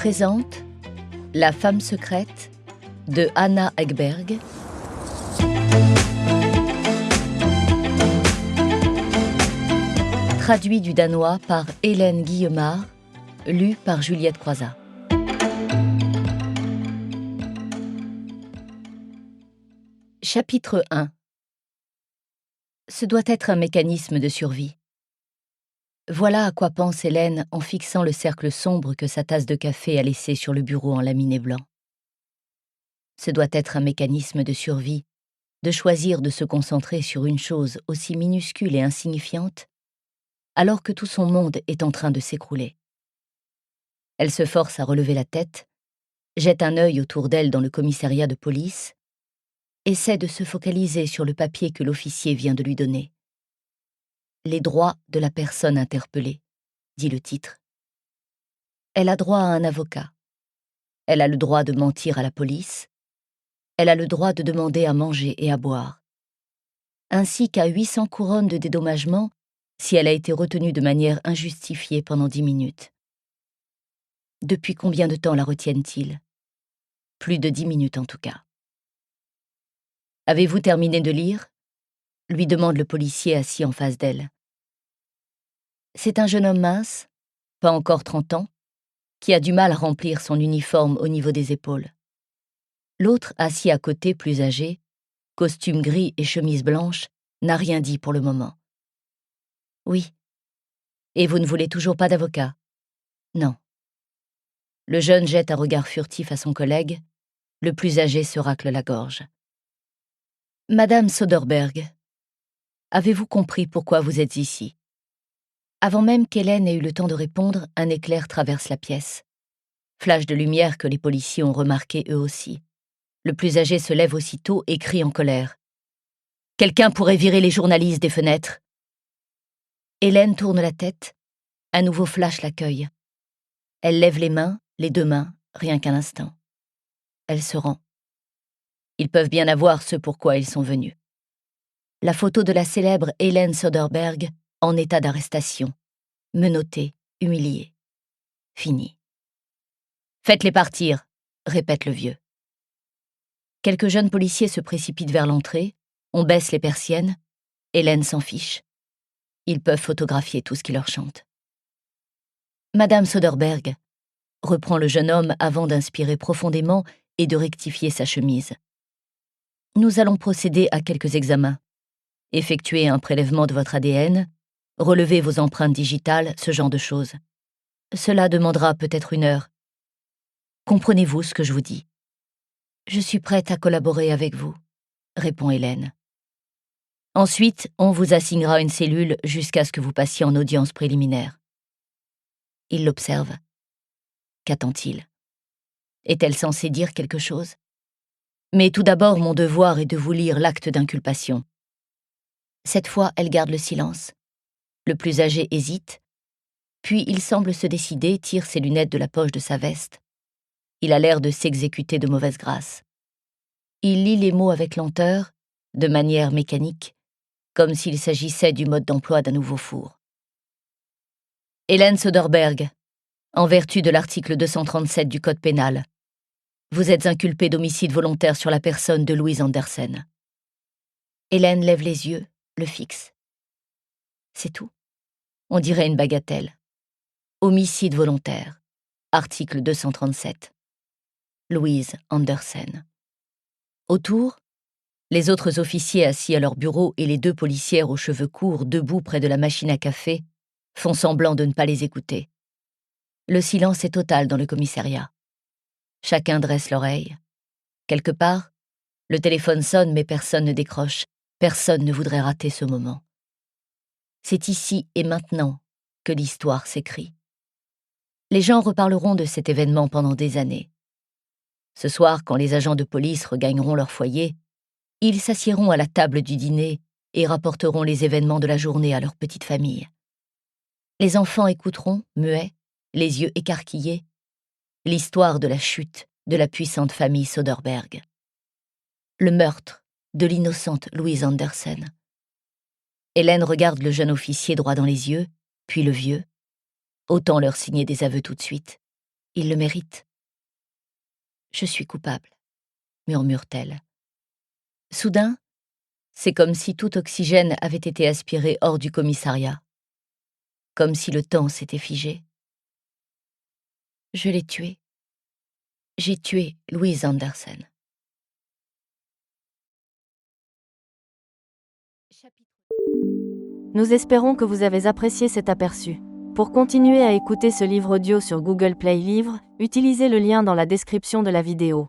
présente La femme secrète de Anna Ekberg, traduit du danois par Hélène Guillemard, lu par Juliette Croizat. Chapitre 1. Ce doit être un mécanisme de survie. Voilà à quoi pense Hélène en fixant le cercle sombre que sa tasse de café a laissé sur le bureau en laminé blanc. Ce doit être un mécanisme de survie, de choisir de se concentrer sur une chose aussi minuscule et insignifiante, alors que tout son monde est en train de s'écrouler. Elle se force à relever la tête, jette un œil autour d'elle dans le commissariat de police, essaie de se focaliser sur le papier que l'officier vient de lui donner. Les droits de la personne interpellée, dit le titre. Elle a droit à un avocat. Elle a le droit de mentir à la police. Elle a le droit de demander à manger et à boire. Ainsi qu'à 800 couronnes de dédommagement si elle a été retenue de manière injustifiée pendant 10 minutes. Depuis combien de temps la retiennent-ils? Plus de 10 minutes en tout cas. Avez-vous terminé de lire? Lui demande le policier assis en face d'elle. C'est un jeune homme mince, pas encore 30 ans, qui a du mal à remplir son uniforme au niveau des épaules. L'autre, assis à côté, plus âgé, costume gris et chemise blanche, n'a rien dit pour le moment. Oui. Et vous ne voulez toujours pas d'avocat? Non. Le jeune jette un regard furtif à son collègue, le plus âgé se racle la gorge. Madame Soderberg, avez-vous compris pourquoi vous êtes ici? Avant même qu'Hélène ait eu le temps de répondre, un éclair traverse la pièce. Flash de lumière que les policiers ont remarqué eux aussi. Le plus âgé se lève aussitôt et crie en colère. « Quelqu'un pourrait virer les journalistes des fenêtres !» Hélène tourne la tête. Un nouveau flash l'accueille. Elle lève les mains, les deux mains, rien qu'un instant. Elle se rend. Ils peuvent bien avoir ce pourquoi ils sont venus. La photo de la célèbre Hélène Soderberg en état d'arrestation, menottée, humiliée. Fini. « Faites-les partir !» répète le vieux. Quelques jeunes policiers se précipitent vers l'entrée, on baisse les persiennes, Hélène s'en fiche. Ils peuvent photographier tout ce qui leur chante. « Madame Soderberg !» reprend le jeune homme avant d'inspirer profondément et de rectifier sa chemise. « Nous allons procéder à quelques examens. Effectuer un prélèvement de votre ADN, relever vos empreintes digitales, ce genre de choses. Cela demandera peut-être 1 heure. Comprenez-vous ce que je vous dis? Je suis prête à collaborer avec vous, répond Hélène. Ensuite, on vous assignera une cellule jusqu'à ce que vous passiez en audience préliminaire. Il l'observe. Qu'attend-il? Est-elle censée dire quelque chose? Mais tout d'abord, mon devoir est de vous lire l'acte d'inculpation. Cette fois, elle garde le silence. Le plus âgé hésite, puis il semble se décider, tire ses lunettes de la poche de sa veste. Il a l'air de s'exécuter de mauvaise grâce. Il lit les mots avec lenteur, de manière mécanique, comme s'il s'agissait du mode d'emploi d'un nouveau four. Hélène Soderberg, en vertu de l'article 237 du Code pénal, vous êtes inculpée d'homicide volontaire sur la personne de Louise Andersen. Hélène lève les yeux, le fixe. C'est tout. On dirait une bagatelle. Homicide volontaire. Article 237. Louise Andersen. Autour, les autres officiers assis à leur bureau et les 2 policières aux cheveux courts debout près de la machine à café font semblant de ne pas les écouter. Le silence est total dans le commissariat. Chacun dresse l'oreille. Quelque part, le téléphone sonne mais personne ne décroche. Personne ne voudrait rater ce moment. C'est ici et maintenant que l'histoire s'écrit. Les gens reparleront de cet événement pendant des années. Ce soir, quand les agents de police regagneront leur foyer, ils s'assiéront à la table du dîner et rapporteront les événements de la journée à leur petite famille. Les enfants écouteront, muets, les yeux écarquillés, l'histoire de la chute de la puissante famille Soderberg. Le meurtre de l'innocente Louise Andersen. Hélène regarde le jeune officier droit dans les yeux, puis le vieux. Autant leur signer des aveux tout de suite. Il le mérite. Je suis coupable, murmure-t-elle. Soudain, c'est comme si tout oxygène avait été aspiré hors du commissariat, comme si le temps s'était figé. Je l'ai tué. J'ai tué Louise Anderson. Nous espérons que vous avez apprécié cet aperçu. Pour continuer à écouter ce livre audio sur Google Play Livres, utilisez le lien dans la description de la vidéo.